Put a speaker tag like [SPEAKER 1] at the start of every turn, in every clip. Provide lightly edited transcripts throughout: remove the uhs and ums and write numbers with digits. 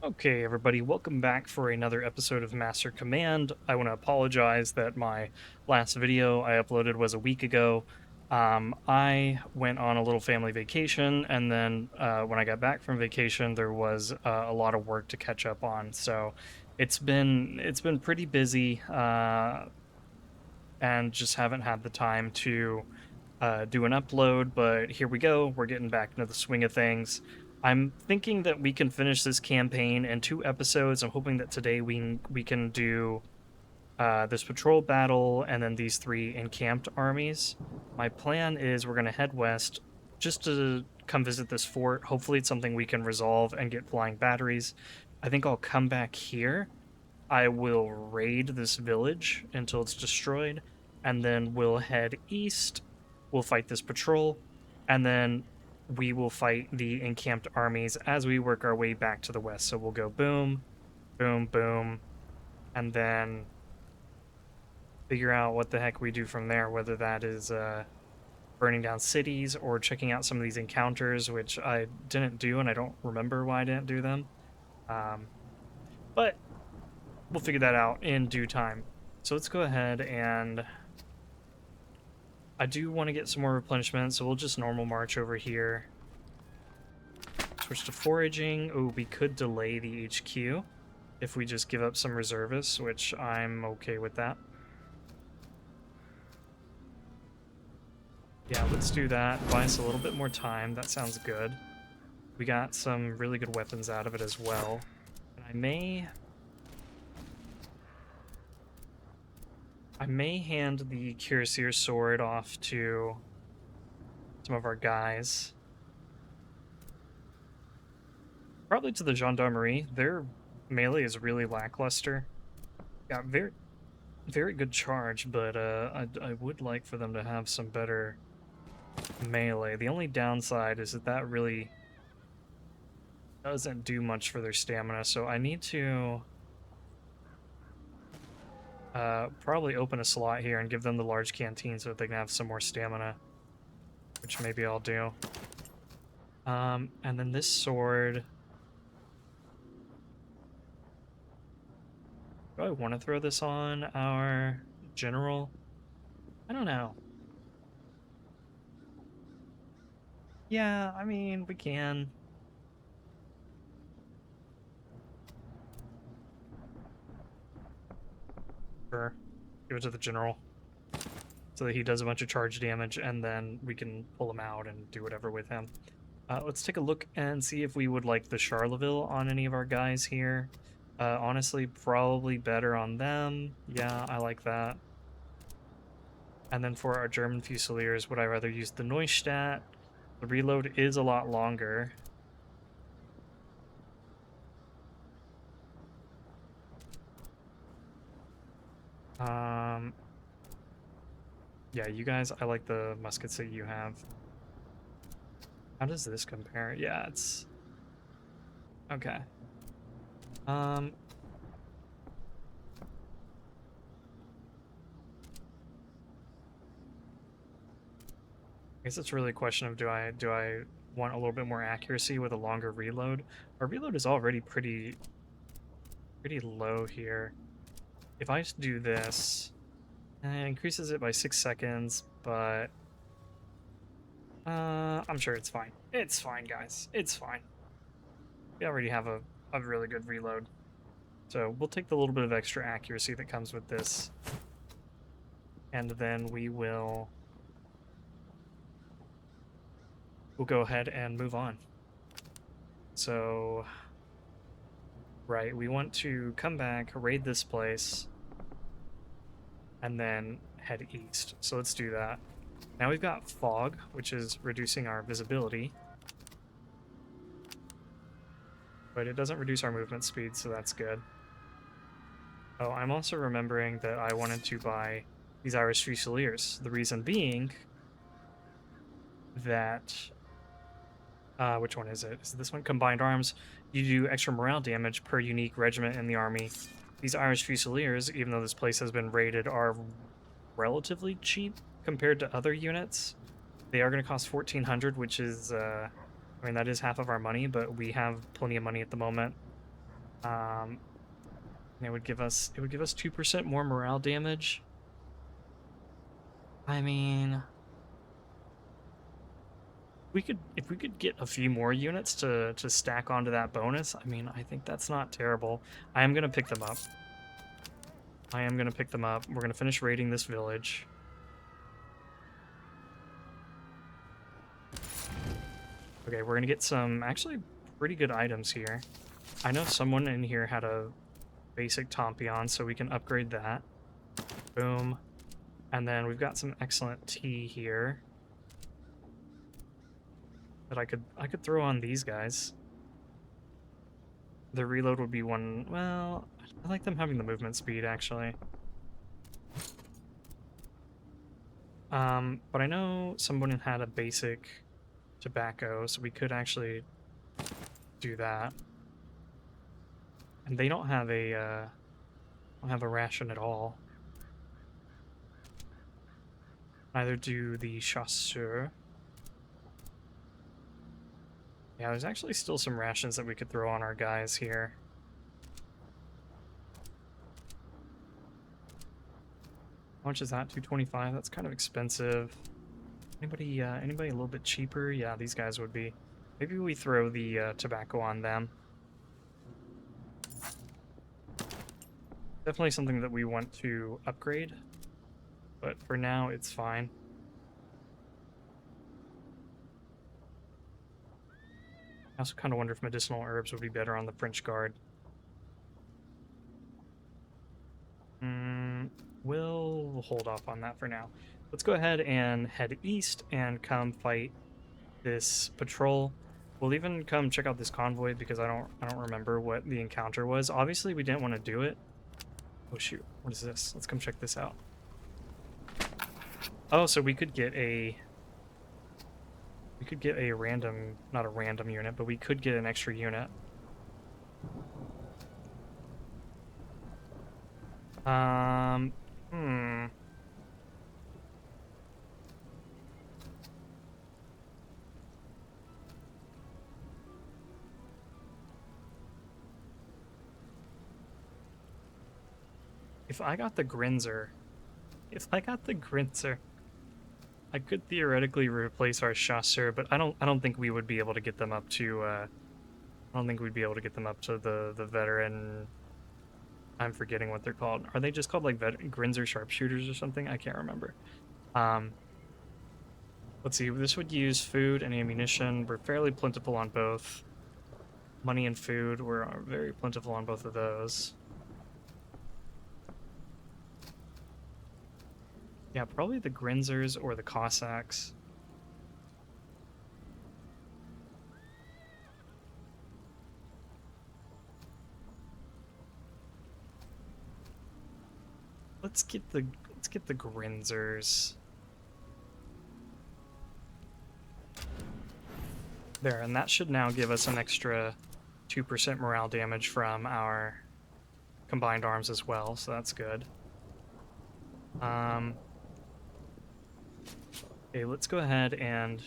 [SPEAKER 1] Okay, everybody, welcome back for another episode of Master Command. I want to apologize that my last video I uploaded was a week ago. I went on a little family vacation, and then when I got back from vacation, there was a lot of work to catch up on. So it's been pretty busy, and just haven't had the time to do an upload, but here we go. We're getting back into the swing of things. I'm thinking that we can finish this campaign in 2 episodes. I'm hoping that today we can do this patrol battle and then these 3 encamped armies. My plan is we're going to head west just to come visit this fort. Hopefully it's something we can resolve and get flying batteries. I think I'll come back here. I will raid this village until it's destroyed, and then we'll head east. We'll fight this patrol, and then we will fight the encamped armies as we work our way back to the west. So we'll go boom, boom, boom, and then figure out what the heck we do from there, whether that is burning down cities or checking out some of these encounters, which I didn't do, and I don't remember why I didn't do them. But we'll figure that out in due time. So let's go ahead, and I do want to get some more replenishment, so we'll just normal march over here. Switch to foraging. Oh, we could delay the HQ if we just give up some reservists, which I'm okay with that. Yeah, let's do that. Buy us a little bit more time. That sounds good. We got some really good weapons out of it as well. And I may hand the Cuirassier sword off to some of our guys. Probably to the Gendarmerie. Their melee is really lackluster. Got very, very good charge, but I would like for them to have some better melee. The only downside is that really doesn't do much for their stamina, so I need to probably open a slot here and give them the large canteen so that they can have some more stamina, which maybe I'll do. And then this sword, do I want to throw this on our general? I don't know. Yeah, I mean, we can. Sure. Give it to the general so that he does a bunch of charge damage, and then we can pull him out and do whatever with him. Let's take a look and see if we would like the Charleville on any of our guys here. Honestly, probably better on them. Yeah, I like that. And then for our German Fusiliers, would I rather use the Neustadt? The reload is a lot longer. Yeah, you guys, I like the muskets that you have. How does this compare? Yeah, it's... Okay. I guess it's really a question of do I want a little bit more accuracy with a longer reload? Our reload is already pretty low here. If I just do this, it increases it by 6 seconds, but I'm sure it's fine. It's fine, guys. It's fine. We already have a really good reload. So we'll take the little bit of extra accuracy that comes with this. And then we'll go ahead and move on. So, right, we want to come back, raid this place, and then head east. So let's do that. Now we've got fog, which is reducing our visibility. But it doesn't reduce our movement speed, so that's good. Oh, I'm also remembering that I wanted to buy these Irish Fusiliers. The reason being that... which one is it? Is this one? Combined Arms. You do extra morale damage per unique regiment in the army. These Irish Fusiliers, even though this place has been raided, are relatively cheap compared to other units. They are going to cost 1,400, which is, I mean, that is half of our money, but we have plenty of money at the moment. And it would give us 2% more morale damage. I mean, if we could get a few more units to stack onto that bonus, I mean, I think that's not terrible. I am gonna pick them up. I am gonna pick them up. We're gonna finish raiding this village. Okay, we're gonna get some actually pretty good items here. I know someone in here had a basic Tompion, so we can upgrade that. Boom. And then we've got some excellent tea here that I could throw on these guys. The reload would be one. Well, I like them having the movement speed actually. But I know someone had a basic tobacco, so we could actually do that. And they don't have a ration at all. Neither do the chasseur. Yeah, there's actually still some rations that we could throw on our guys here. How much is that? 225? That's kind of expensive. Anybody a little bit cheaper? Yeah, these guys would be. Maybe we throw the tobacco on them. Definitely something that we want to upgrade, but for now it's fine. I also kind of wonder if medicinal herbs would be better on the French Guard. We'll hold off on that for now. Let's go ahead and head east and come fight this patrol. We'll even come check out this convoy because I don't remember what the encounter was. Obviously, we didn't want to do it. Oh shoot, what is this? Let's come check this out. Oh, so we could get a random, not a random unit, but we could get an extra unit. If I got the Grinzer, I could theoretically replace our chasseur, but I don't think we would be able to get them up to I don't think we'd be able to get them up to the veteran. I'm forgetting what they're called. Are they just called like Grinzer sharpshooters or something? I can't remember. Let's see. This would use food and ammunition. We're fairly plentiful on both. Money and food, we're very plentiful on both of those. Yeah, probably the Grinzers or the Cossacks. Let's get the Grinzers. There, and that should now give us an extra 2% morale damage from our combined arms as well, so that's good. Okay, let's go ahead and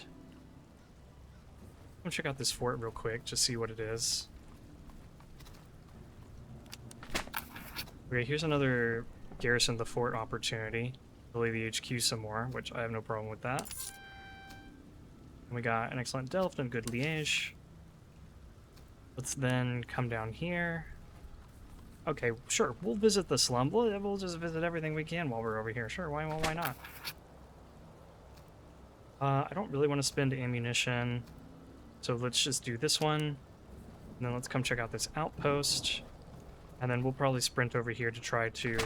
[SPEAKER 1] go check out this fort real quick, just see what it is. Okay, here's another garrison the fort opportunity. Delay the HQ some more, which I have no problem with that. And we got an excellent Delft and good Liège. Let's then come down here. Okay, sure, we'll visit the slum. We'll just visit everything we can while we're over here. Sure, why not? I don't really want to spend ammunition, so let's just do this one. And then let's come check out this outpost. And then we'll probably sprint over here to try to...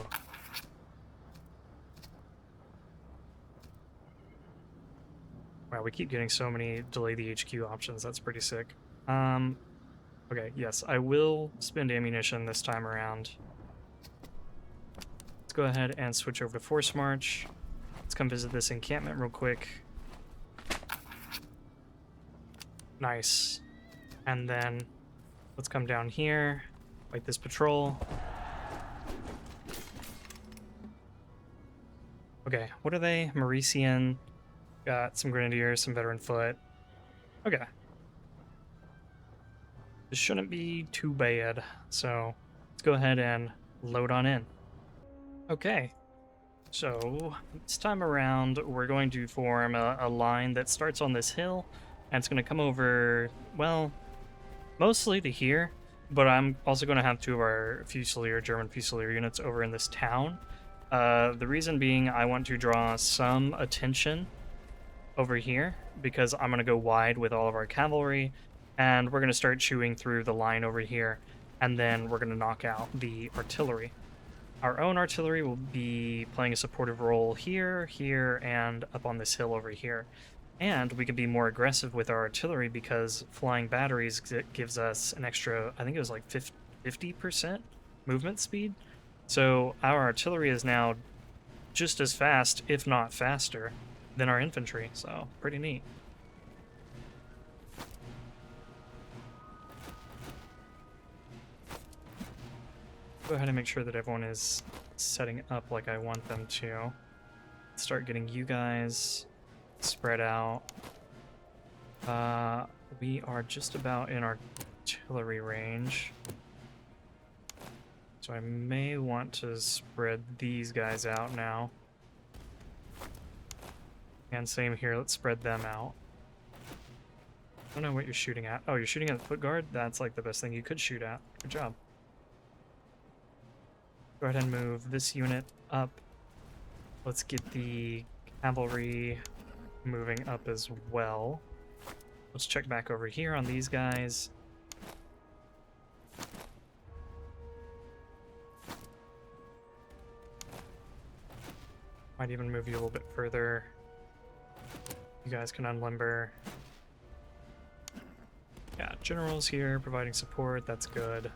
[SPEAKER 1] Wow, we keep getting so many delay the HQ options. That's pretty sick. Okay, yes, I will spend ammunition this time around. Let's go ahead and switch over to Force March. Let's come visit this encampment real quick. Nice. And then let's come down here, fight this patrol. Okay, what are they? Mauritian. Got some grenadiers, some veteran foot. Okay. This shouldn't be too bad. So let's go ahead and load on in. Okay, so this time around, we're going to form a line that starts on this hill, and it's going to come over, well, mostly to here, but I'm also going to have two of our Fusilier, German Fusilier units over in this town. The reason being I want to draw some attention over here, because I'm going to go wide with all of our cavalry, and we're going to start chewing through the line over here, and then we're going to knock out the artillery. Our own artillery will be playing a supportive role here, here, and up on this hill over here. And we can be more aggressive with our artillery because flying batteries gives us an extra, I think it was like 50% movement speed. So our artillery is now just as fast, if not faster, than our infantry. So pretty neat. Go ahead and make sure that everyone is setting up like I want them to. Start getting you guys spread out. We are just about in artillery range. So I may want to spread these guys out now. And same here, let's spread them out. I don't know what you're shooting at. Oh, you're shooting at the foot guard? That's like the best thing you could shoot at. Good job. Go ahead and move this unit up. Let's get the cavalry moving up as well. Let's check back over here on these guys. Might even move you a little bit further. You guys can unlimber. Yeah, generals here providing support. That's good.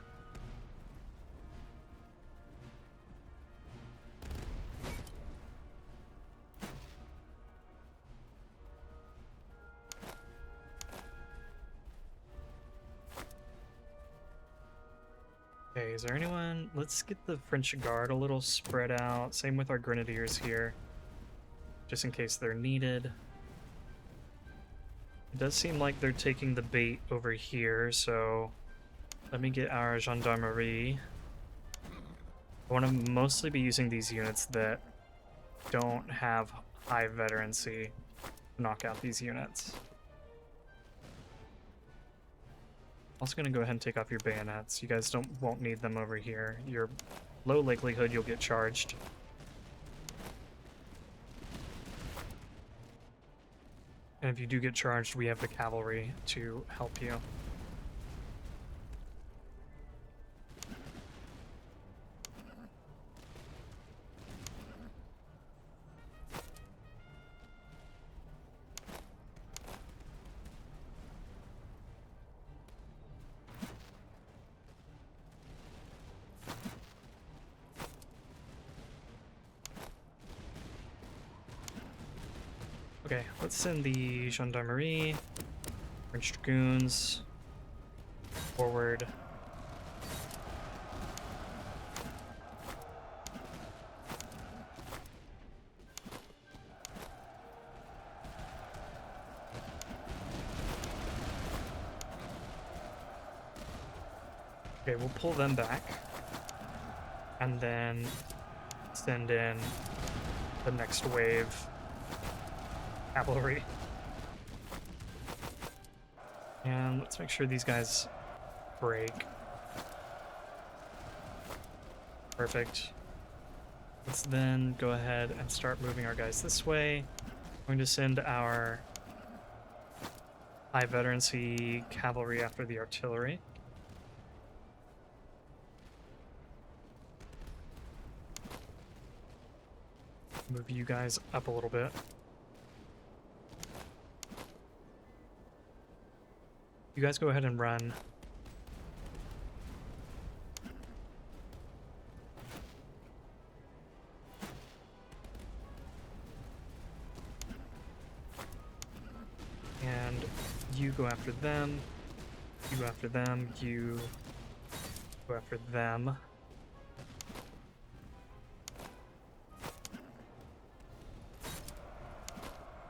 [SPEAKER 1] Okay, is there anyone? Let's get the French Guard a little spread out. Same with our Grenadiers here, just in case they're needed. It does seem like they're taking the bait over here, so let me get our Gendarmerie. I want to mostly be using these units that don't have high veterancy to knock out these units. Also going to go ahead and take off your bayonets. You guys won't need them over here. You're low likelihood you'll get charged. And if you do get charged, we have the cavalry to help you. Okay, let's send the Gendarmerie, French Dragoons, forward. Okay, we'll pull them back, and then send in the next wave. Cavalry. And let's make sure these guys break. Perfect. Let's then go ahead and start moving our guys this way. I'm going to send our high veterancy cavalry after the artillery. Move you guys up a little bit. You guys go ahead and run. And you go after them. You go after them. You go after them.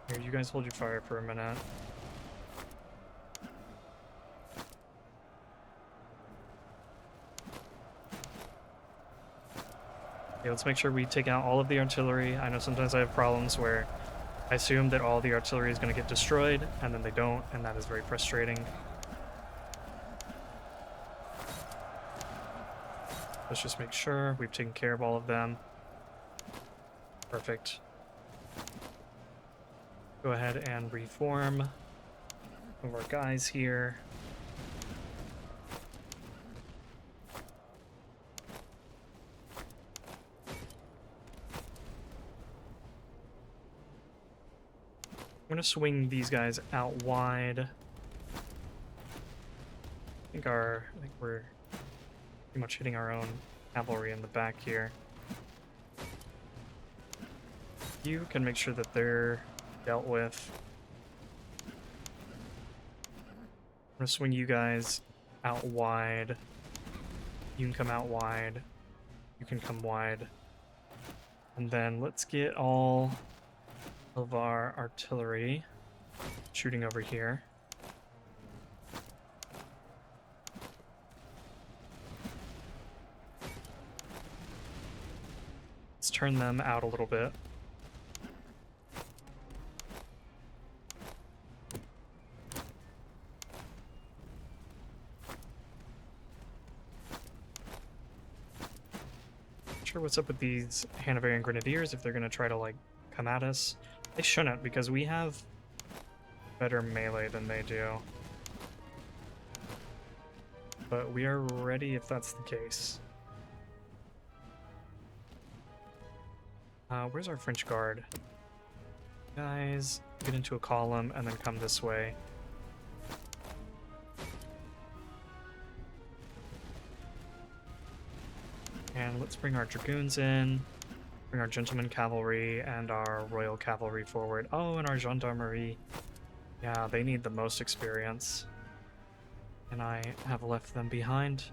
[SPEAKER 1] Here, you guys hold your fire for a minute. Okay, let's make sure we take out all of the artillery. I know sometimes I have problems where I assume that all the artillery is going to get destroyed, and then they don't, and that is very frustrating. Let's just make sure we've taken care of all of them. Perfect. Go ahead and reform some of our guys here. I'm gonna swing these guys out wide. I think we're pretty much hitting our own cavalry in the back here. You can make sure that they're dealt with. I'm gonna swing you guys out wide. You can come out wide. You can come wide. And then let's get all of our artillery shooting over here. Let's turn them out a little bit. Not sure what's up with these Hanoverian Grenadiers, if they're going to try to, like, come at us. They shouldn't, because we have better melee than they do. But we are ready if that's the case. Where's our French Guard? Guys, get into a column and then come this way. And let's bring our Dragoons in. Bring our Gentleman Cavalry and our Royal Cavalry forward. Oh, and our Gendarmerie. Yeah, they need the most experience. And I have left them behind.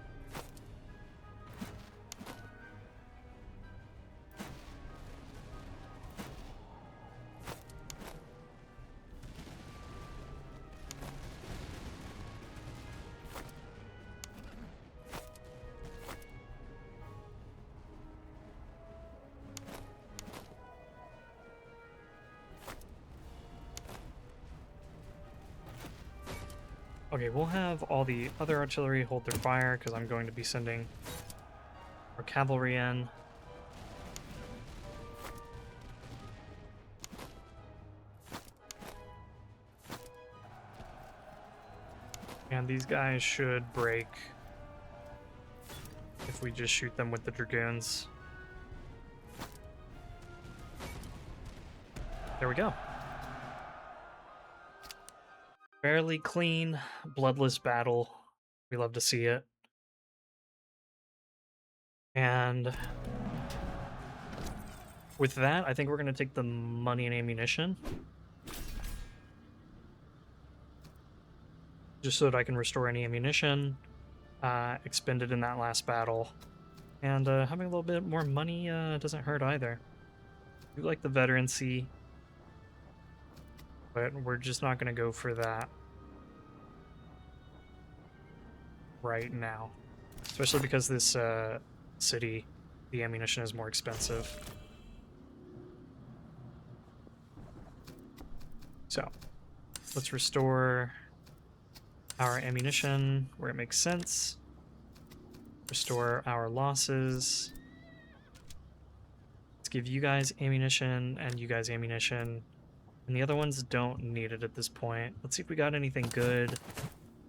[SPEAKER 1] Okay, we'll have all the other artillery hold their fire, because I'm going to be sending our cavalry in. And these guys should break if we just shoot them with the Dragoons. There we go. Fairly clean, bloodless battle. We love to see it. And with that, I think we're going to take the money and ammunition. Just so that I can restore any ammunition expended in that last battle. And having a little bit more money doesn't hurt either. We like the veterancy, but we're just not going to go for that right now. Especially because this city, the ammunition is more expensive. So, let's restore our ammunition where it makes sense. Restore our losses. Let's give you guys ammunition and you guys ammunition. And the other ones don't need it at this point. Let's see if we got anything good.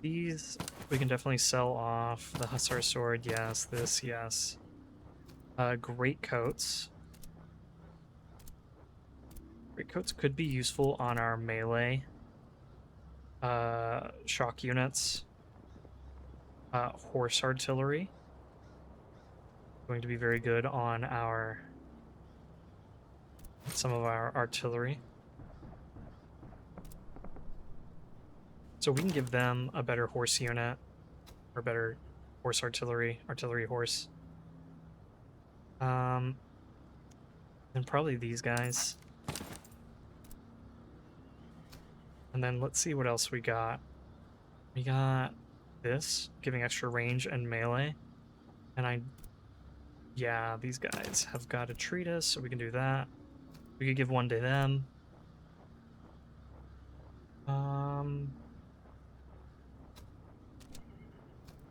[SPEAKER 1] These we can definitely sell off. The Hussar Sword, yes. This, yes. Great coats. Great coats could be useful on our melee. Shock units. Horse artillery. Going to be very good on some of our artillery. So we can give them a better horse unit, or better horse artillery horse. And probably these guys. And then let's see what else we got. We got this, giving extra range and melee. And I Yeah, these guys have got to treat us, so we can do that. We could give one to them.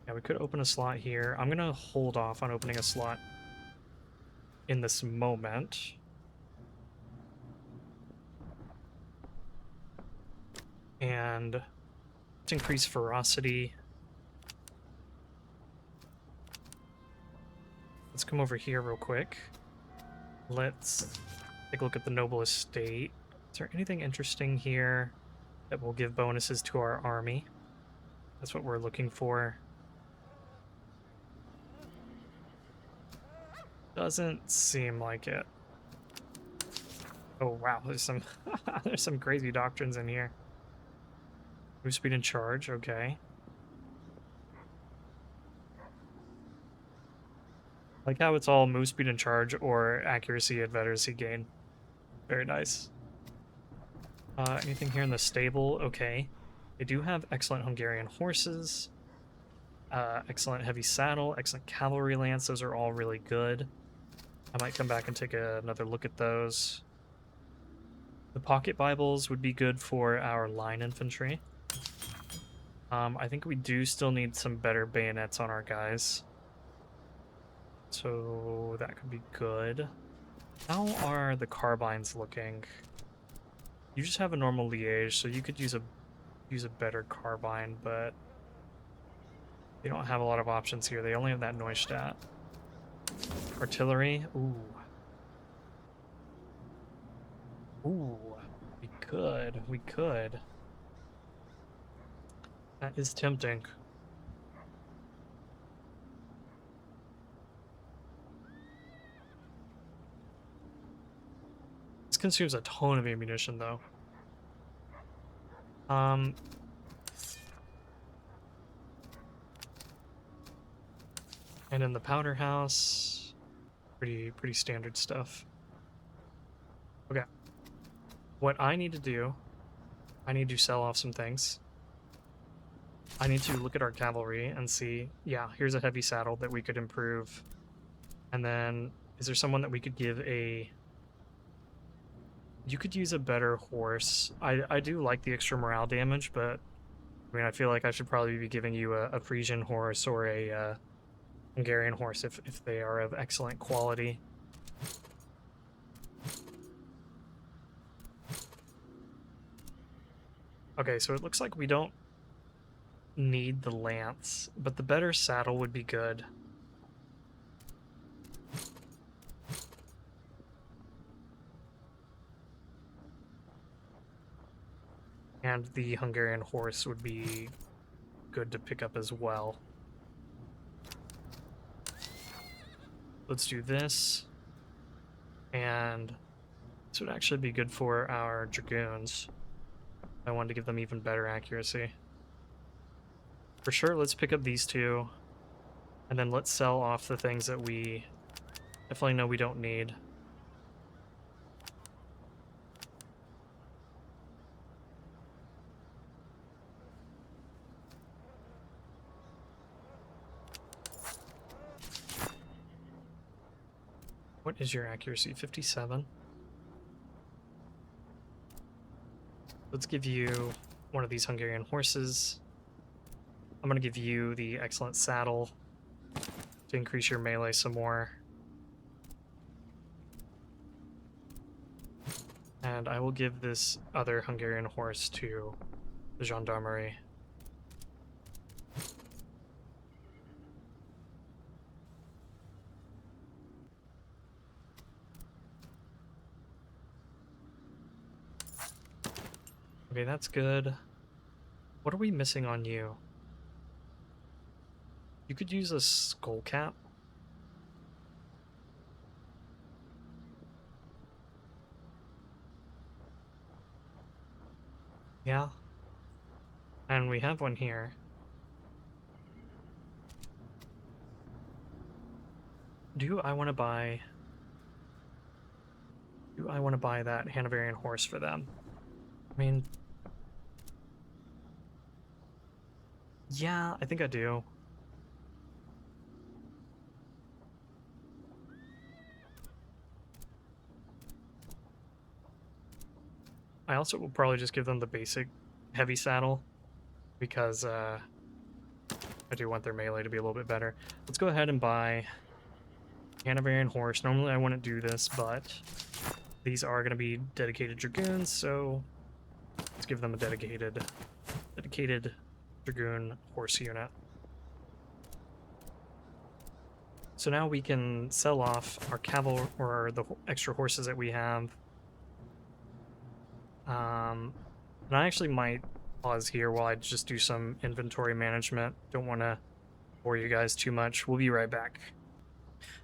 [SPEAKER 1] Yeah, we could open a slot here. I'm gonna hold off on opening a slot in this moment. And let's increase ferocity. Let's come over here real quick. Let's take a look at the noble estate. Is there anything interesting here that will give bonuses to our army? That's what we're looking for. Doesn't seem like it. Oh wow, there's some there's some crazy doctrines in here. Move speed and charge, okay. Like how it's all move speed and charge or accuracy and veterancy gain. Very nice. Anything here in the stable? Okay. They do have excellent Hungarian horses, excellent heavy saddle, excellent cavalry lance. Those are all really good. I might come back and take another look at those. The pocket Bibles would be good for our line infantry. I think we do still need some better bayonets on our guys. So that could be good. How are the carbines looking? You just have a normal liège, so you could use a better carbine, but they don't have a lot of options here. They only have that Neustadt. Artillery, ooh. Ooh, we could. That is tempting. This consumes a ton of ammunition, though. And in the powder house, pretty standard stuff. Okay. What I need to do, I need to sell off some things. I need to look at our cavalry and see, yeah, here's a heavy saddle that we could improve. And then, is there someone that we could give a... You could use a better horse. I do like the extra morale damage, but I mean, I feel like I should probably be giving you a Frisian horse or a Hungarian horse if they are of excellent quality. Okay, so it looks like we don't need the lance, but the better saddle would be good. And the Hungarian horse would be good to pick up as well. Let's do this. And this would actually be good for our dragoons. I wanted to give them even better accuracy. For sure, let's pick up these two. And then let's sell off the things that we definitely know we don't need. What is your accuracy? 57? Let's give you one of these Hungarian horses. I'm going to give you the excellent saddle to increase your melee some more. And I will give this other Hungarian horse to the gendarmerie. Okay, that's good. What are we missing on you? You could use a skull cap. Yeah. And we have one here. Do I want to buy that Hanoverian horse for them? I mean, yeah, I think I do. I also will probably just give them the basic heavy saddle because I do want their melee to be a little bit better. Let's go ahead and buy Hanoverian horse. Normally I wouldn't do this, but these are going to be dedicated dragoons, so let's give them a dedicated dragoon horse unit. So now we can sell off our cavalry or the extra horses that we have. And I actually might pause here while I just do some inventory management. Don't want to bore you guys too much. We'll be right back.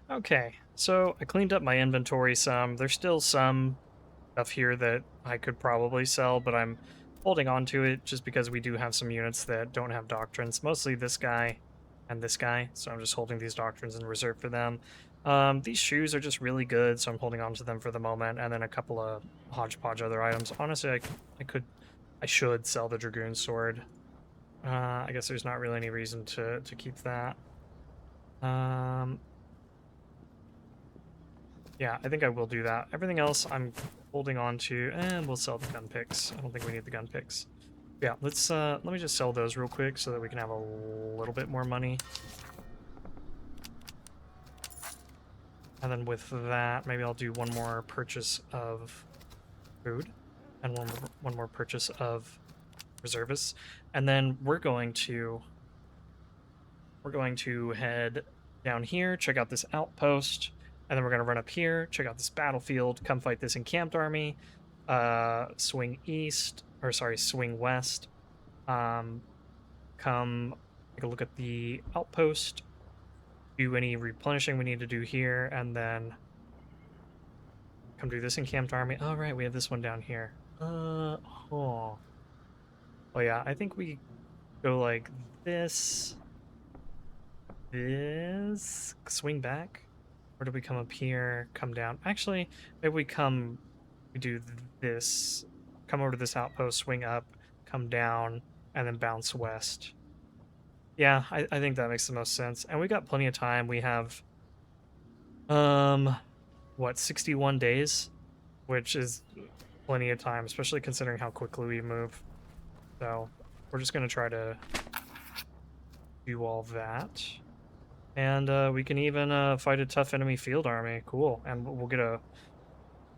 [SPEAKER 1] Okay, so I cleaned up my inventory some. There's still some stuff here that I could probably sell, but I'm holding on to it just because we do have some units that don't have doctrines. Mostly this guy and this guy, so I'm just holding these doctrines in reserve for them. These shoes are just really good, so I'm holding on to them for the moment, and then a couple of hodgepodge other items. Honestly, I should sell the dragoon sword. I guess there's not really any reason to keep that. Yeah, I think I will do that. Everything else I'm holding on to, and we'll sell the gun picks. I don't think we need the gun picks. Yeah, let me just sell those real quick so that we can have a little bit more money. And then with that, maybe I'll do one more purchase of food and one more purchase of reservists. And then we're going to head down here, check out this outpost, and then we're going to run up here, check out this battlefield, come fight this encamped army, swing west, come take a look at the outpost, do any replenishing we need to do here, and then come do this encamped army. Oh, right, we have this one down here. Oh yeah, I think we go like this, swing back, or do we come up here, come down? Actually, maybe we do this, come over to this outpost, swing up, come down, and then bounce west. Yeah, I think that makes the most sense. And we got plenty of time. We have, what, 61 days? Which is plenty of time, especially considering how quickly we move. So, we're just going to try to do all that. And we can even fight a tough enemy field army. Cool. And we'll get a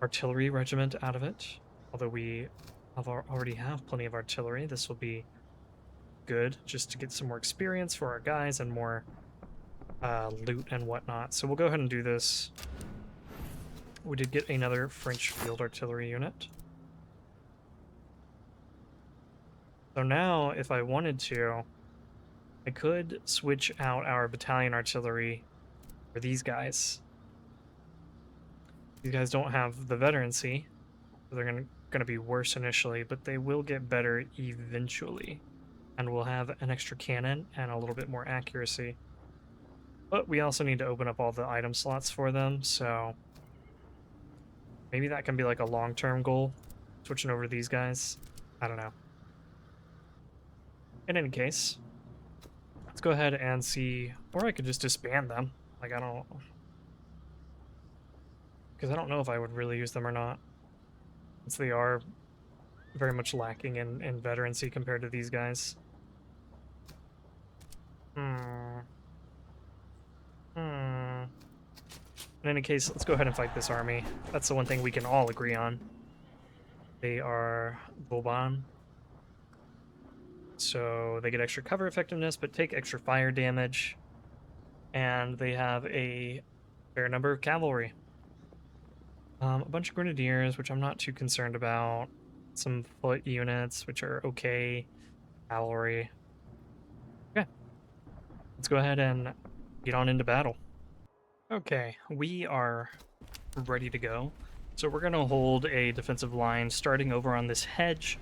[SPEAKER 1] artillery regiment out of it. Although we already have plenty of artillery, this will be good just to get some more experience for our guys and more loot and whatnot. So we'll go ahead and do this. We did get another French field artillery unit. So now, if I wanted to, I could switch out our battalion artillery for these guys. These guys don't have the veterancy, so they're gonna be worse initially, but they will get better eventually. And we'll have an extra cannon and a little bit more accuracy. But we also need to open up all the item slots for them, so maybe that can be like a long-term goal, switching over to these guys. I don't know. In any case, let's go ahead and see, or I could just disband them. Like, I don't, because I don't know if I would really use them or not, since they are very much lacking in veterancy compared to these guys. In any case, let's go ahead and fight this army. That's the one thing we can all agree on. They are Vauban. So they get extra cover effectiveness, but take extra fire damage. And they have a fair number of cavalry. A bunch of grenadiers, which I'm not too concerned about. Some foot units, which are okay. Cavalry. Okay. Let's go ahead and get on into battle. Okay, we are ready to go. So we're going to hold a defensive line starting over on this hedge.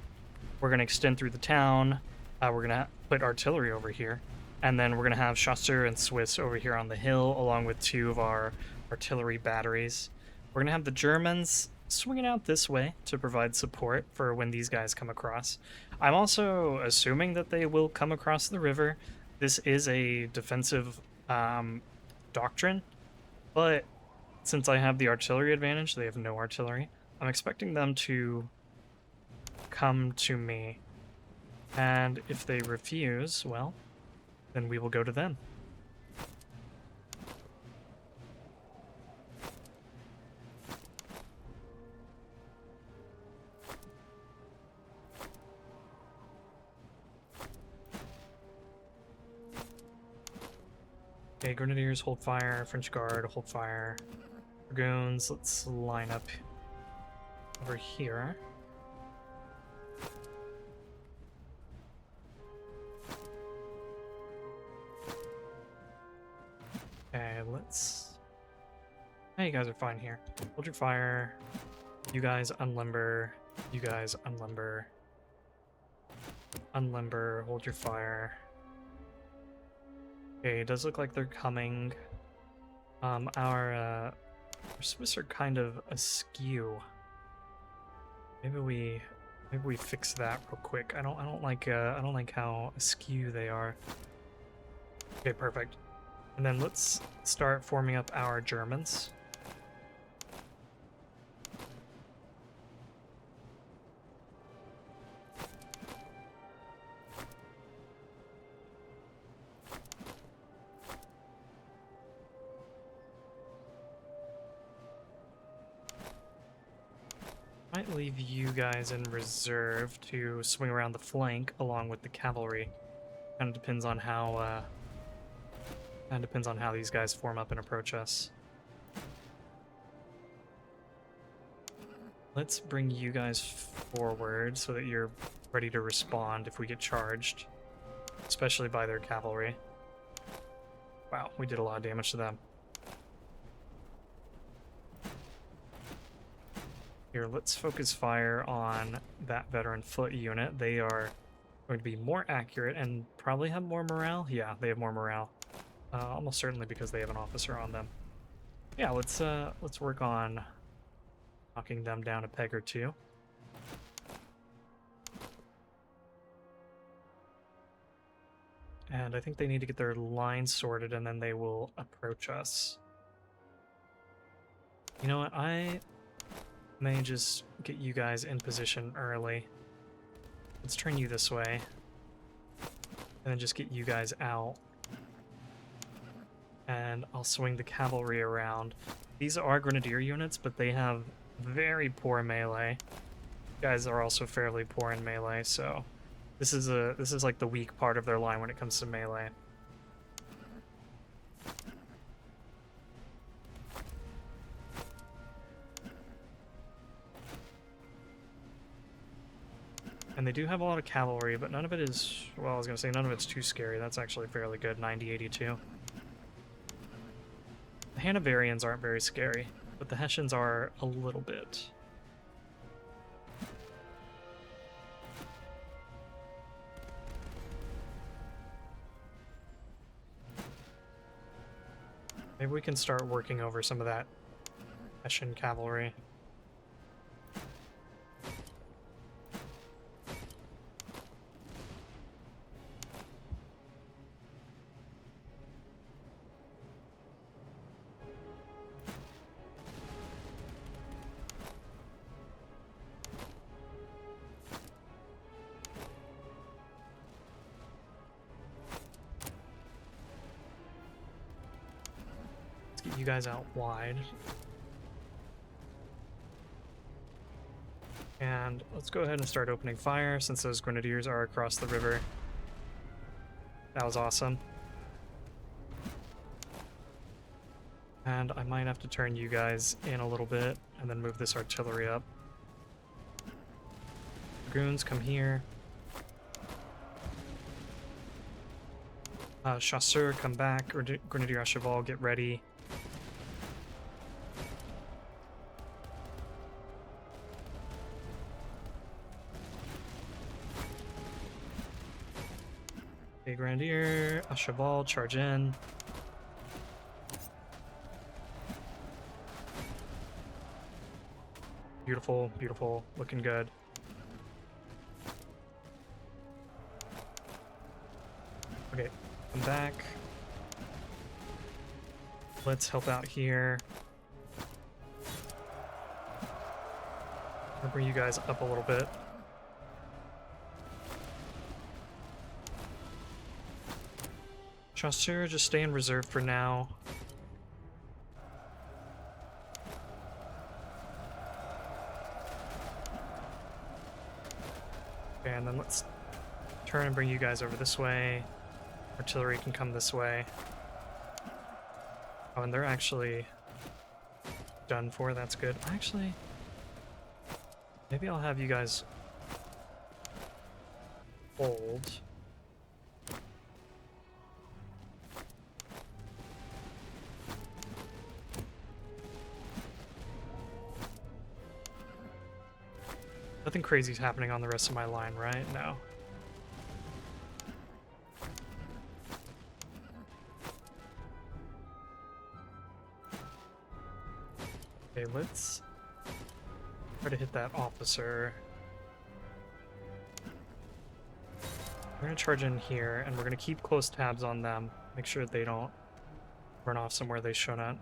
[SPEAKER 1] We're going to extend through the town. We're going to put artillery over here. And then we're going to have Chasseurs and Swiss over here on the hill, along with 2 of our artillery batteries. We're going to have the Germans swinging out this way to provide support for when these guys come across. I'm also assuming that they will come across the river. This is a defensive doctrine, but since I have the artillery advantage, they have no artillery. I'm expecting them to come to me. And if they refuse, well, then we will go to them. Okay, Grenadiers, hold fire. French Guard, hold fire. Dragoons, let's line up over here. Okay, let's... Hey, you guys are fine here. Hold your fire. You guys unlimber. You guys unlimber. Unlimber, hold your fire. Okay, it does look like they're coming. Our Swiss are kind of askew. Maybe we fix that real quick. I don't like how askew they are. Okay, perfect. And then let's start forming up our Germans. Might leave you guys in reserve to swing around the flank along with the cavalry. Kind of depends on how these guys form up and approach us. Let's bring you guys forward so that you're ready to respond if we get charged, especially by their cavalry. Wow, we did a lot of damage to them. Here, let's focus fire on that veteran foot unit. They are going to be more accurate and probably have more morale. Yeah, they have more morale. Almost certainly because they have an officer on them. Yeah, let's work on knocking them down a peg or two. And I think they need to get their lines sorted and then they will approach us. You know what, I may just get you guys in position early. Let's turn you this way. And then just get you guys out. And I'll swing the cavalry around. These are grenadier units, but they have very poor melee. You guys are also fairly poor in melee, so this is like the weak part of their line when it comes to melee. And they do have a lot of cavalry, but none of it is, well, I was gonna say none of it's too scary. That's actually fairly good, 90-82. The Hanoverians aren't very scary, but the Hessians are a little bit. Maybe we can start working over some of that Hessian cavalry. You guys out wide. And let's go ahead and start opening fire since those grenadiers are across the river. That was awesome. And I might have to turn you guys in a little bit and then move this artillery up. Dragoons, come here. Chasseur, come back. Grenadier à cheval, get ready. Okay, Grenadier, à cheval, charge in. Beautiful, beautiful, looking good. Okay, come back. Let's help out here. I'll bring you guys up a little bit. Chasseur, just stay in reserve for now. Okay, and then let's turn and bring you guys over this way. Artillery can come this way. Oh, and they're actually done for. That's good. Actually, maybe I'll have you guys hold. Nothing crazy is happening on the rest of my line, right? No. Okay, let's try to hit that officer. We're gonna charge in here, and we're gonna keep close tabs on them. Make sure they don't run off somewhere they shouldn't.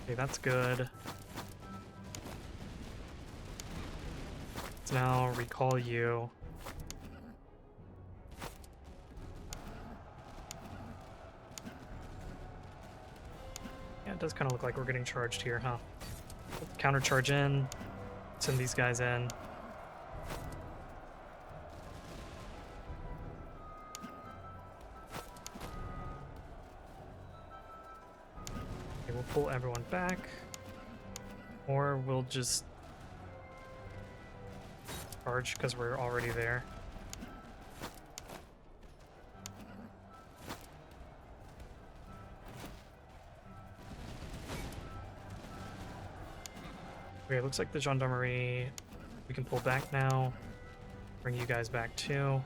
[SPEAKER 1] Okay, that's good. Let's now recall you. Yeah, it does kind of look like we're getting charged here, huh? Counter charge in. Send these guys in. Okay, we'll pull everyone back. Or we'll just charge because we're already there. Okay, looks like the gendarmerie, we can pull back now. Bring you guys back too.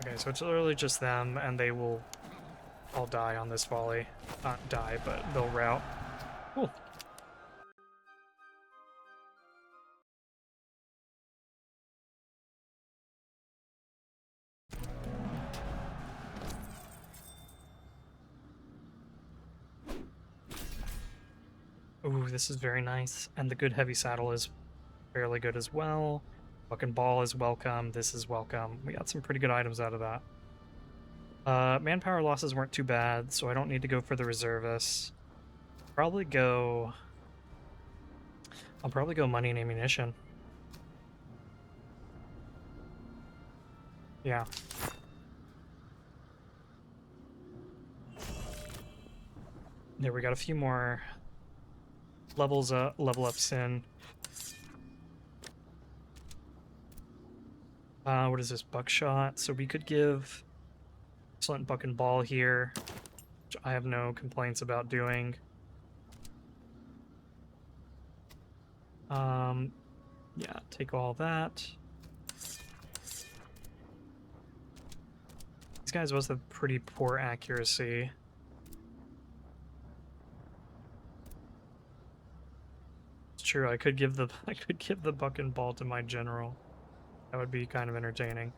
[SPEAKER 1] Okay, so it's literally just them, and they will all die on this volley. Not die, but they'll rout. Cool. Ooh, this is very nice. And the good heavy saddle is fairly good as well. Fucking ball is welcome. This is welcome. We got some pretty good items out of that. Manpower losses weren't too bad, so I don't need to go for the reservists. Probably go... I'll probably go money and ammunition. Yeah. There, we got a few more level ups in. What is this? Buckshot. So we could give excellent buck and ball here, which I have no complaints about doing. Yeah, take all that. These guys both have pretty poor accuracy. It's true, I could give the buck and ball to my general. That would be kind of entertaining.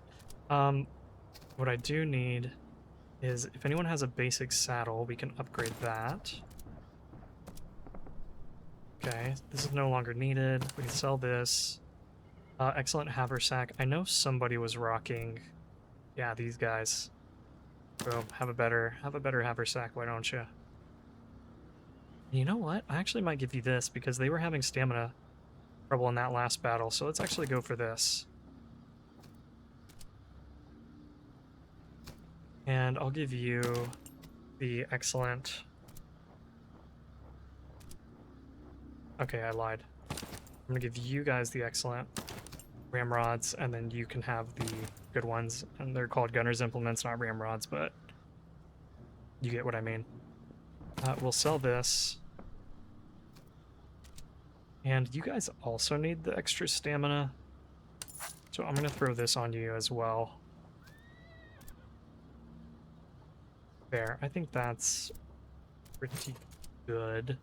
[SPEAKER 1] What I do need is, if anyone has a basic saddle, we can upgrade that. Okay, this is no longer needed. We can sell this. Excellent haversack. I know somebody was rocking. Yeah, these guys. Boom. Have a better haversack. Why don't you? You know what? I actually might give you this because they were having stamina trouble in that last battle. So let's actually go for this. And I'll give you the excellent. Okay, I lied. I'm gonna give you guys the excellent. ramrods, and then you can have the good ones. And they're called gunner's implements, not ramrods, but you get what I mean. We'll sell this. And you guys also need the extra stamina. So I'm going to throw this on you as well. There. I think that's pretty good.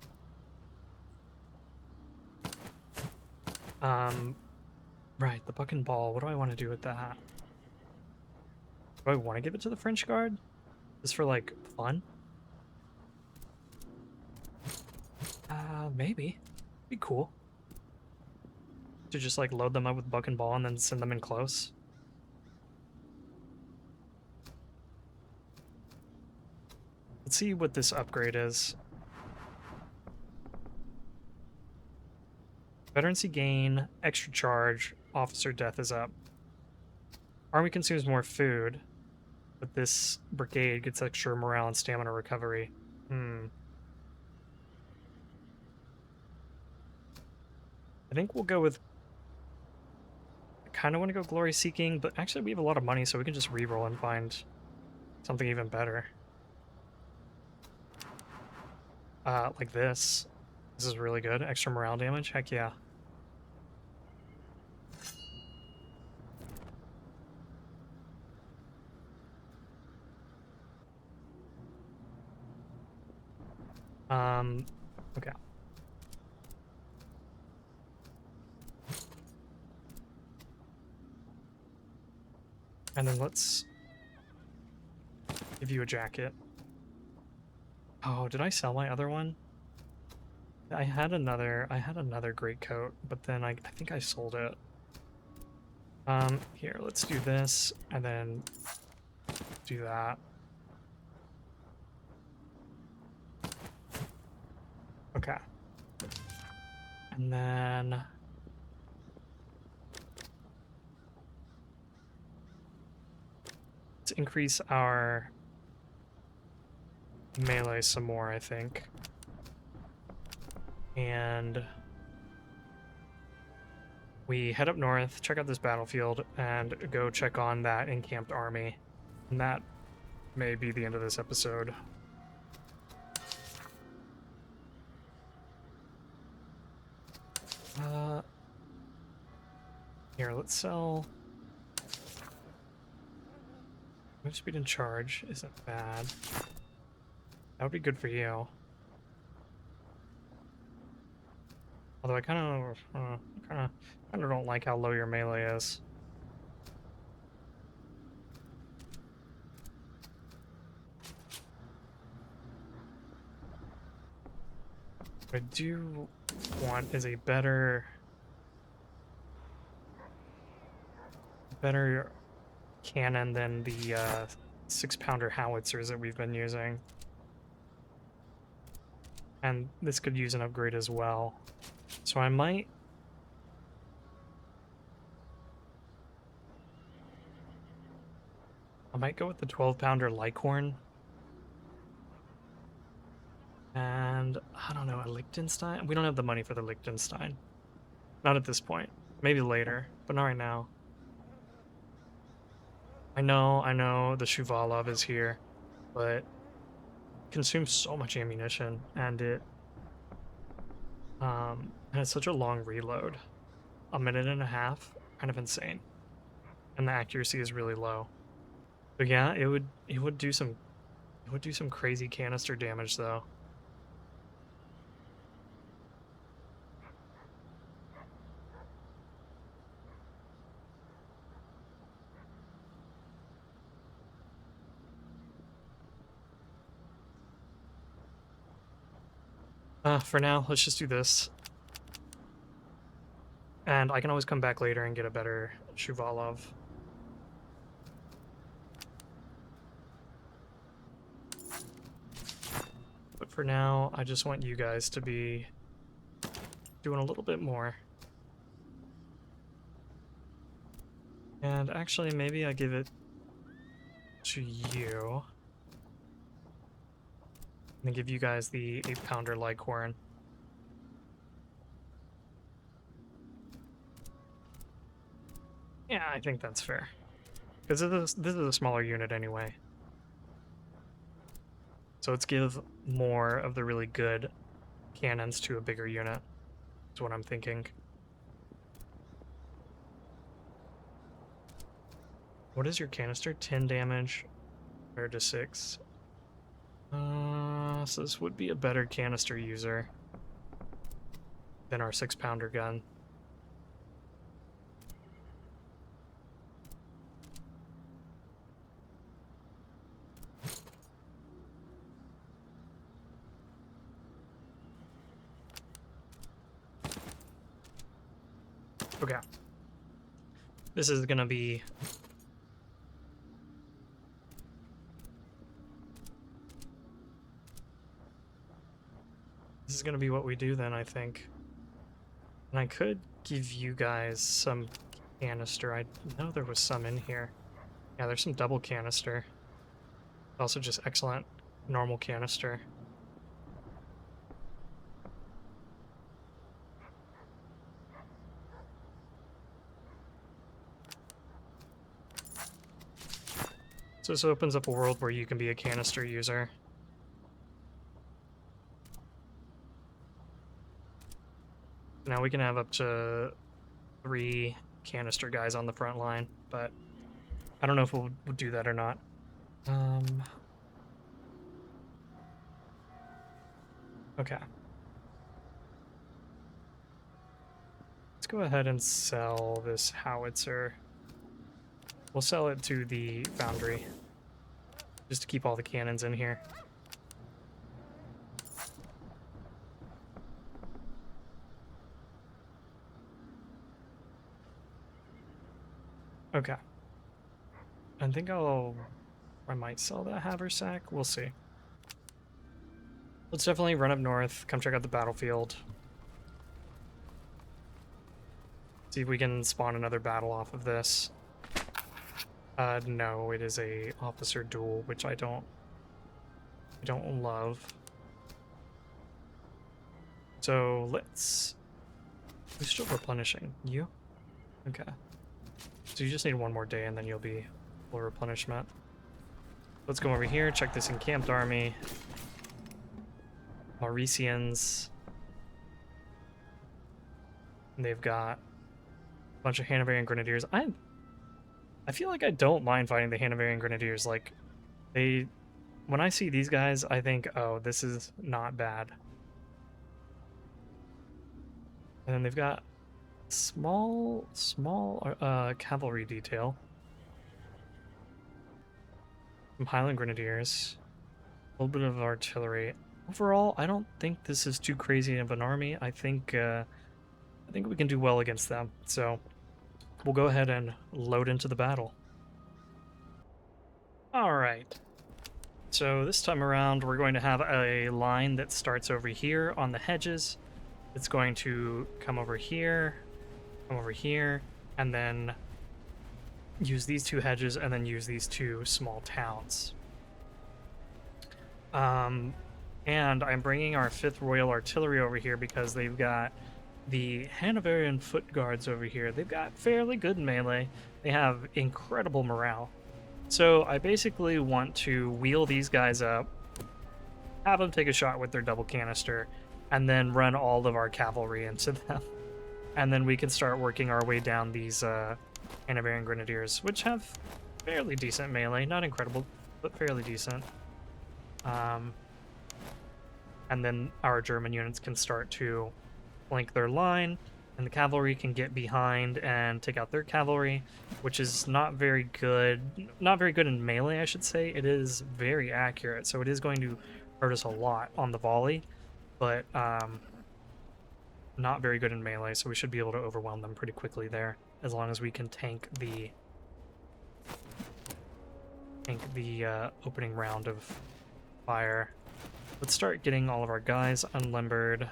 [SPEAKER 1] Right, the buck and ball. What do I want to do with that? Do I want to give it to the French guard? Just for, like, fun? Maybe. Be cool. To just, like, load them up with buck and ball and then send them in close. Let's see what this upgrade is. Veterancy gain, extra charge, officer death is up. Army consumes more food, but this brigade gets extra morale and stamina recovery. I think we'll go with... I kind of want to go glory seeking, but actually we have a lot of money, so we can just reroll and find something even better. Like this. This is really good. Extra morale damage? Heck yeah. Okay. And then let's give you a jacket. Oh, did I sell my other one? I had another great coat, but then I think I sold it. Here, let's do this, and then do that. Okay. And then... let's increase our melee some more, I think. And we head up north, check out this battlefield, and go check on that encamped army. And that may be the end of this episode. Here, let's sell... move speed and charge isn't bad. That would be good for you. Although I kind of don't like how low your melee is. What I do want is a better cannon than the 6-pounder howitzers that we've been using. And this could use an upgrade as well. So I might... go with the 12-pounder Lighthorn. And I don't know, a Liechtenstein? We don't have the money for the Liechtenstein. Not at this point. Maybe later, but not right now. I know the Shuvalov is here, but it consumes so much ammunition, and it has such a long reload. 1.5 minutes, kind of insane. And the accuracy is really low. So yeah, it would do some crazy canister damage though. For now, let's just do this. And I can always come back later and get a better Shuvalov. But for now, I just want you guys to be doing a little bit more. And actually, maybe I give it to you. And give you guys the 8-pounder Lighthorn. . Yeah, I think that's fair. Because this is a smaller unit anyway. So let's give more of the really good cannons to a bigger unit. That's what I'm thinking. What is your canister? 10 damage compared to 6. So this would be a better canister user than our 6-pounder gun. Okay. This is gonna be... This is gonna be what we do then, I think. And I could give you guys some canister. I know there was some in here. Yeah, there's some double canister. Also just excellent normal canister. So this opens up a world where you can be a canister user. Now we can have up to 3 canister guys on the front line, but I don't know if we'll do that or not. Okay. Let's go ahead and sell this howitzer. We'll sell it to the foundry, just to keep all the cannons in here. Okay. I think I might sell that haversack. We'll see. Let's definitely run up north, come check out the battlefield. See if we can spawn another battle off of this. No, it is a officer duel, which I don't love. So let's... Who's still replenishing? You? Okay. So you just need one more day and then you'll be full replenishment. Let's go over here, check this encamped army. Mauricians. And they've got a bunch of Hanoverian Grenadiers. I feel like I don't mind fighting the Hanoverian Grenadiers. Like, when I see these guys, I think, oh, this is not bad. And then they've got small cavalry detail. Some Highland Grenadiers. A little bit of artillery. Overall, I don't think this is too crazy of an army. I think we can do well against them. So we'll go ahead and load into the battle. All right. So this time around, we're going to have a line that starts over here on the hedges. It's going to come over here, and then use these 2 hedges, and then use these 2 small towns. And I'm bringing our 5th Royal Artillery over here because they've got the Hanoverian Foot Guards over here. They've got fairly good melee. They have incredible morale. So I basically want to wheel these guys up, have them take a shot with their double canister, and then run all of our cavalry into them. And then we can start working our way down these Hanoverian Grenadiers, which have fairly decent melee. Not incredible, but fairly decent. And then our German units can start to flank their line, and the cavalry can get behind and take out their cavalry, which is not very good. Not very good in melee, I should say. It is very accurate, so it is going to hurt us a lot on the volley, but not very good in melee, so we should be able to overwhelm them pretty quickly there, as long as we can tank the opening round of fire. Let's start getting all of our guys unlimbered.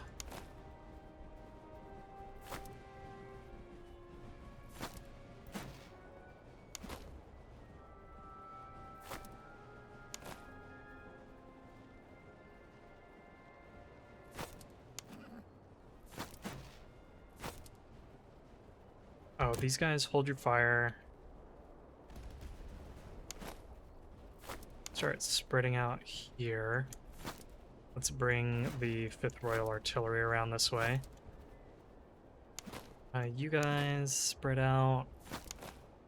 [SPEAKER 1] Oh, these guys hold your fire. Start spreading out here. Let's bring the 5th Royal Artillery around this way. You guys spread out.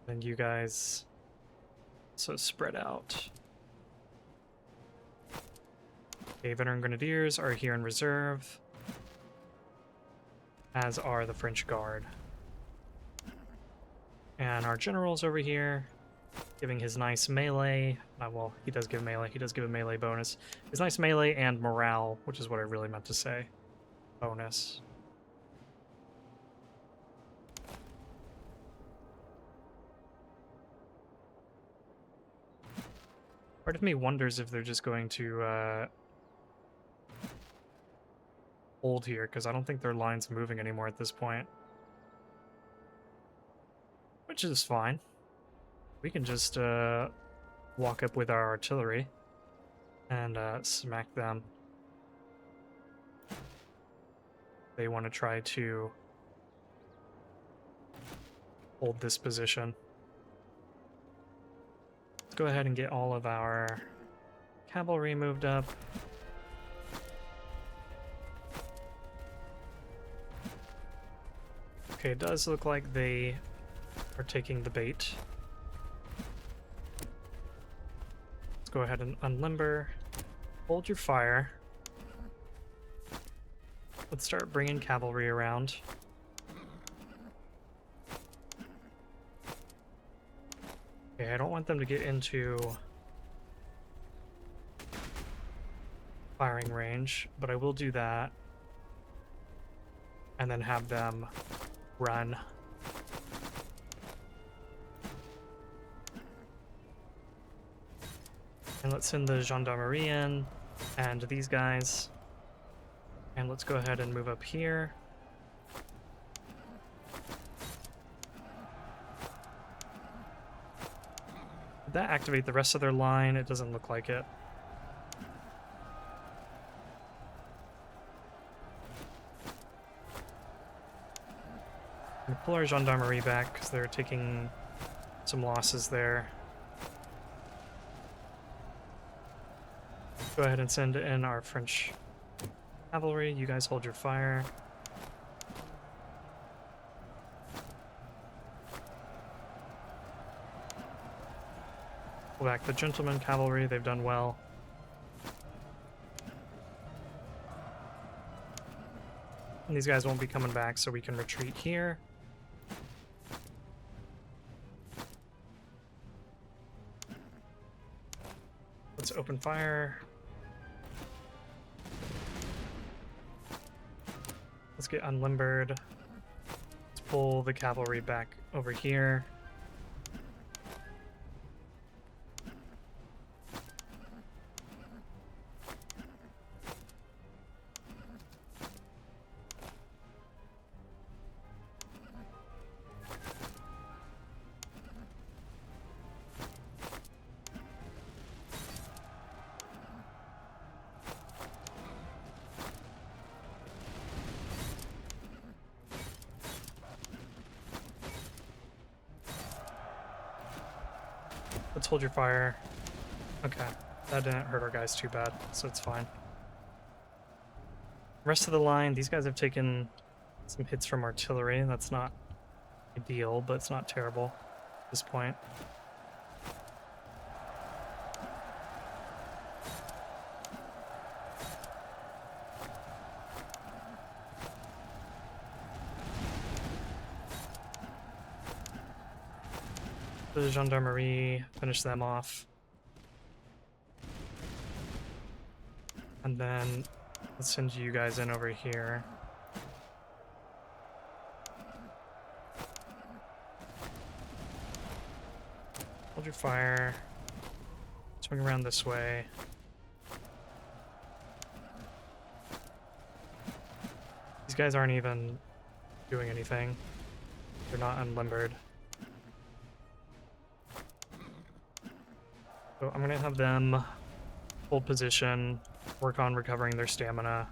[SPEAKER 1] Then you guys also spread out. Okay, Veteran Grenadiers are here in reserve, as are the French Guard. And our general's over here, giving his nice melee. Well, he does give melee. He does give a melee bonus. His nice melee and morale, which is what I really meant to say. Bonus. Part of me wonders if they're just going to hold here, because I don't think their line's moving anymore at this point. Which is fine. We can just walk up with our artillery and smack them. They want to try to hold this position. Let's go ahead and get all of our cavalry moved up. Okay, it does look like they are taking the bait. Let's go ahead and unlimber. Hold your fire. Let's start bringing cavalry around. Okay, I don't want them to get into firing range, but I will do that. And then have them run. And let's send the gendarmerie in, and these guys. And let's go ahead and move up here. Did that activate the rest of their line? It doesn't look like it. I'm gonna pull our gendarmerie back because they're taking some losses there. Go ahead and send in our French cavalry. You guys hold your fire. Pull back the gentleman cavalry. They've done well. And these guys won't be coming back, so we can retreat here. Let's open fire. Let's get unlimbered. Let's pull the cavalry back over here. Let's hold your fire. Okay, that didn't hurt our guys too bad, so it's fine. Rest of the line, these guys have taken some hits from artillery. That's not ideal, but it's not terrible at this point. The gendarmerie, finish them off. And then let's send you guys in over here. Hold your fire. Swing around this way. These guys aren't even doing anything. They're not unlimbered. So I'm gonna have them hold position, work on recovering their stamina.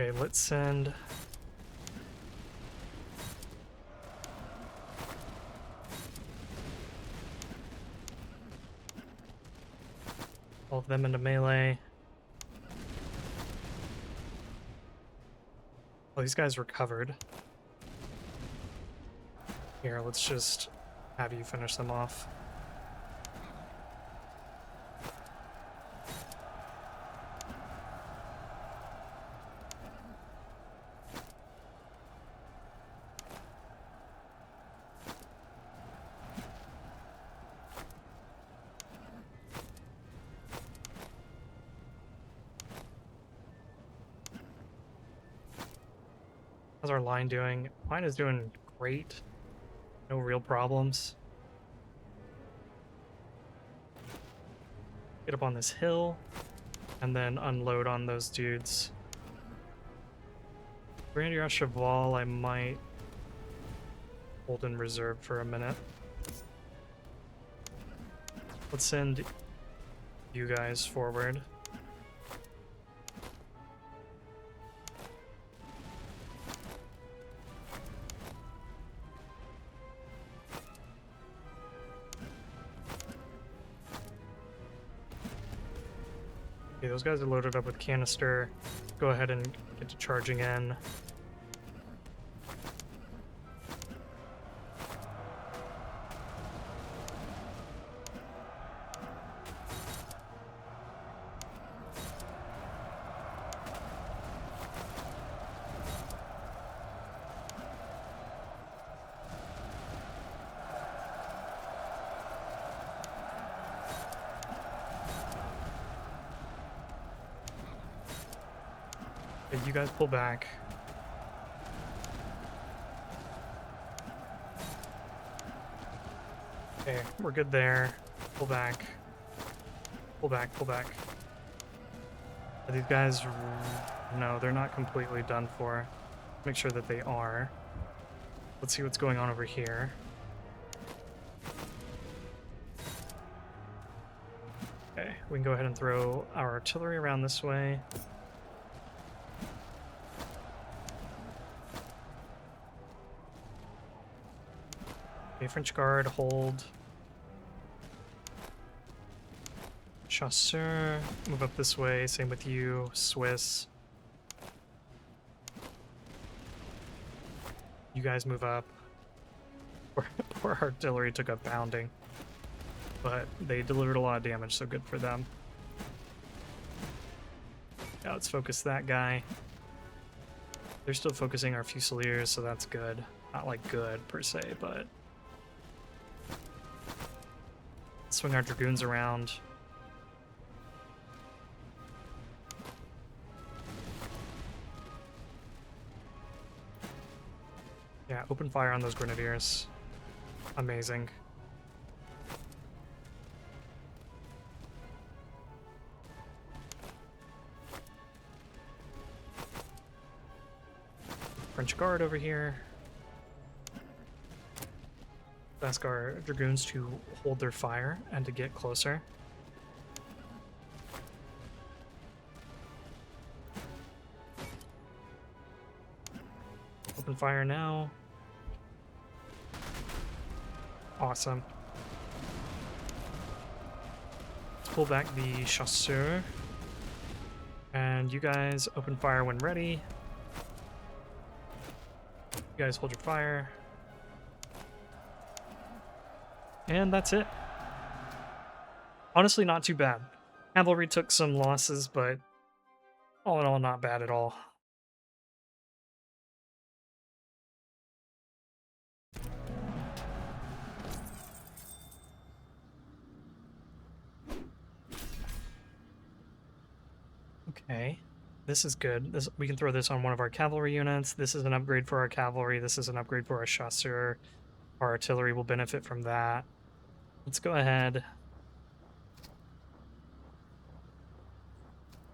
[SPEAKER 1] Okay, let's send... all of them into melee. Well, these guys recovered. Here, let's just have you finish them off. How's our line doing? Line is doing great. No real problems. Get up on this hill and then unload on those dudes. Grandier Cheval, I might hold in reserve for a minute. Let's send you guys forward. Okay, those guys are loaded up with canister. Go ahead and get to charging in. Okay, you guys pull back. Okay, we're good there. Pull back. Pull back, pull back. Are these guys... No, they're not completely done for. Make sure that they are. Let's see what's going on over here. Okay, we can go ahead and throw our artillery around this way. Okay, French Guard, hold. Chasseur, move up this way, same with you, Swiss. You guys move up. Poor artillery took a pounding, but they delivered a lot of damage, so good for them. Now let's focus that guy. They're still focusing our Fusiliers, so that's good. Not like good per se, but... Swing our Dragoons around. Yeah, open fire on those Grenadiers. Amazing. French Guard over here. Ask our Dragoons to hold their fire and to get closer. Open fire now. Awesome. Let's pull back the Chasseur. And you guys open fire when ready. You guys hold your fire. And that's it. Honestly, not too bad. Cavalry took some losses, but all in all, not bad at all. Okay, this is good. We can throw this on one of our cavalry units. This is an upgrade for our cavalry. This is an upgrade for our chasseur. Our artillery will benefit from that. Let's go ahead.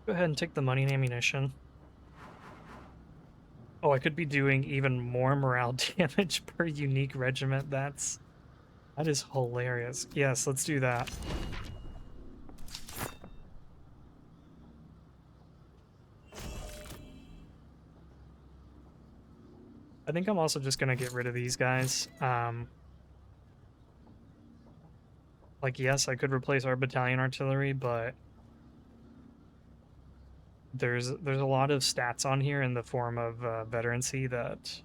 [SPEAKER 1] Go ahead and take the money and ammunition. Oh, I could be doing even more morale damage per unique regiment. That is hilarious. Yes, let's do that. I think I'm also just gonna get rid of these guys. Like, yes, I could replace our battalion artillery, but there's a lot of stats on here in the form of veterancy that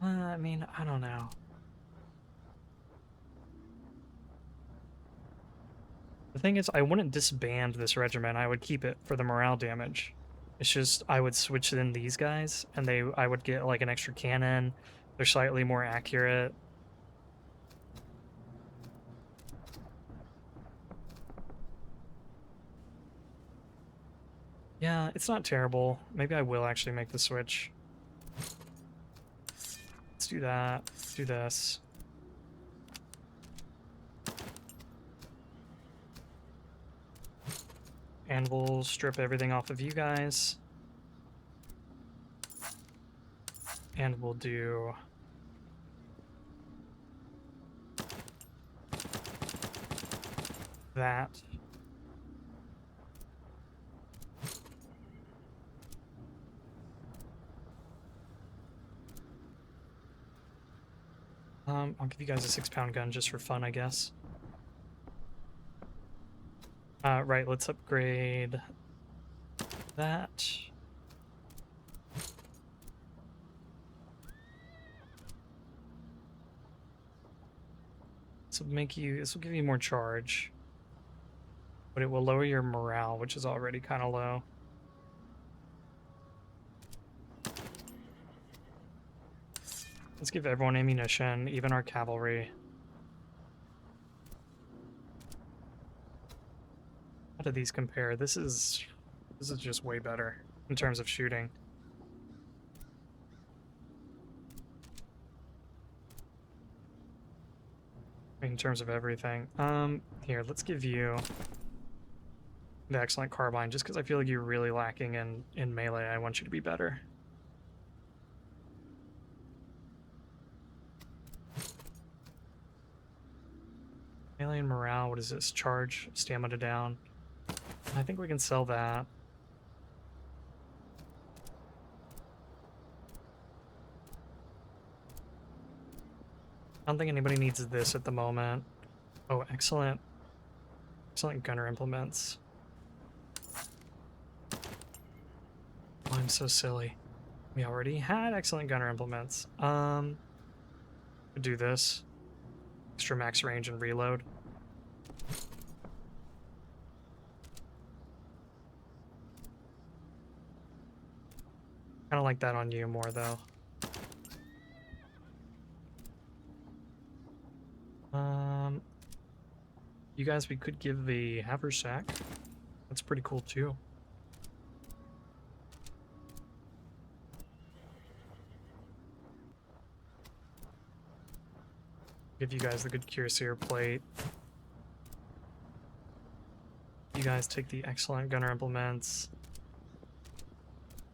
[SPEAKER 1] I mean, I don't know. The thing is, I wouldn't disband this regiment. I would keep it for the morale damage. It's just I would switch in these guys, and I would get like an extra cannon. They're slightly more accurate. Yeah, it's not terrible. Maybe I will actually make the switch. Let's do that. Let's do this. And we'll strip everything off of you guys. And we'll do that. I'll give you guys a 6-pound gun just for fun, I guess. Right, let's upgrade that. This will give you more charge. But it will lower your morale, which is already kind of low. Let's give everyone ammunition, even our cavalry. How do these compare? This is just way better in terms of shooting. In terms of everything. Here, let's give you the excellent carbine, just because I feel like you're really lacking in melee. I want you to be better. Melee and morale, what is this? Charge, stamina down. I think we can sell that. I don't think anybody needs this at the moment. Oh, excellent. Excellent gunner implements. Oh, I'm so silly. We already had excellent gunner implements. Do this. Extra max range and reload. Kind of like that on you more, though. You guys, we could give the haversack. That's pretty cool, too. Give you guys the good cuirassier plate. You guys take the excellent gunner implements.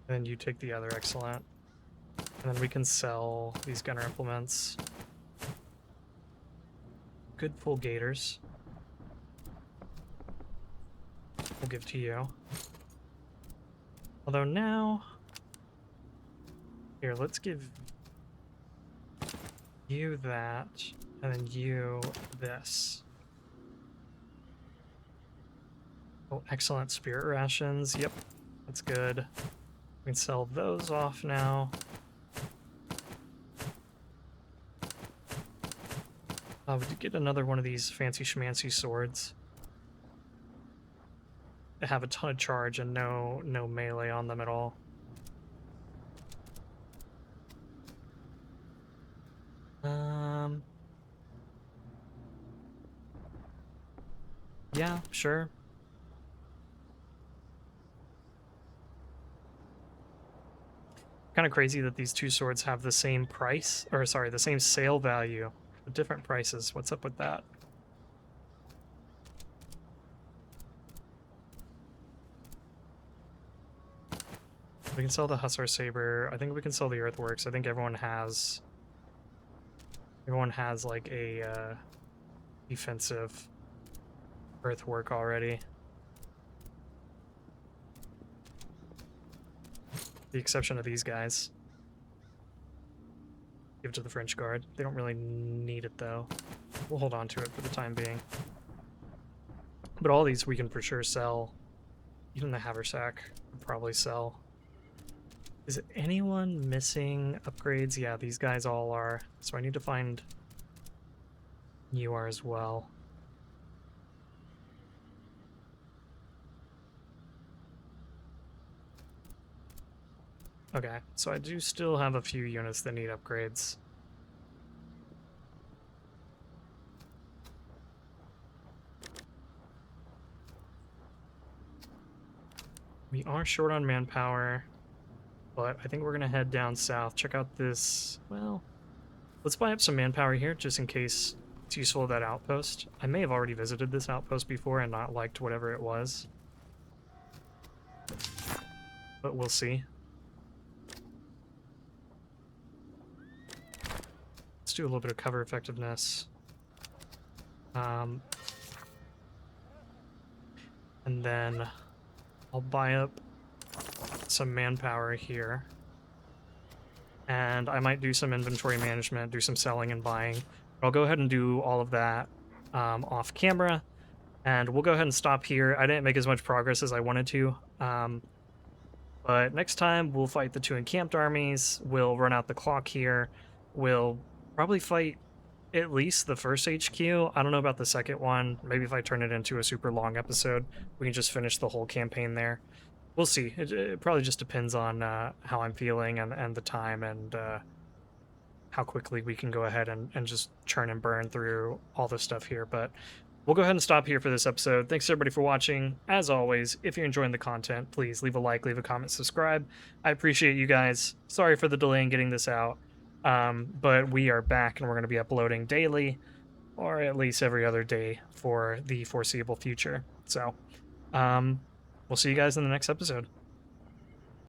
[SPEAKER 1] And then you take the other excellent. And then we can sell these gunner implements. Good full gators. We'll give to you. Although now... Here, let's give you that, and then you this. Oh, excellent spirit rations. Yep, that's good. We can sell those off now. We did get another one of these fancy schmancy swords. They have a ton of charge and no melee on them at all. Yeah, sure. Kind of crazy that these two swords have the same price, or sorry, the same sale value, but different prices. What's up with that? We can sell the Hussar Saber. I think we can sell the Earthworks. I think everyone has like a defensive earthwork already. the exception of these guys. Give it to the French Guard. They don't really need it, though. We'll hold on to it for the time being. But all these we can for sure sell. Even the haversack would probably sell. Is anyone missing upgrades? Yeah, these guys all are. So I need to find... You are as well. Okay, so I do still have a few units that need upgrades. We are short on manpower, but I think we're going to head down south. Check out this... Well, let's buy up some manpower here, just in case it's useful of that outpost. I may have already visited this outpost before and not liked whatever it was. But we'll see. Let's do a little bit of cover effectiveness. And then I'll buy up some manpower here. And I might do some inventory management, do some selling and buying. I'll go ahead and do all of that off camera. And we'll go ahead and stop here. I didn't make as much progress as I wanted to. But next time we'll fight the two encamped armies. We'll run out the clock here. We'll probably fight at least the first HQ. I don't know about the second one. Maybe if I turn it into a super long episode, we can just finish the whole campaign there. We'll see. It probably just depends on how I'm feeling and the time and how quickly we can go ahead and just churn and burn through all this stuff here. But we'll go ahead and stop here for this episode. Thanks everybody for watching. As always, if you're enjoying the content, please leave a like, leave a comment, subscribe. I appreciate you guys. Sorry for the delay in getting this out. But we are back and we're going to be uploading daily, or at least every other day for the foreseeable future. So, we'll see you guys in the next episode.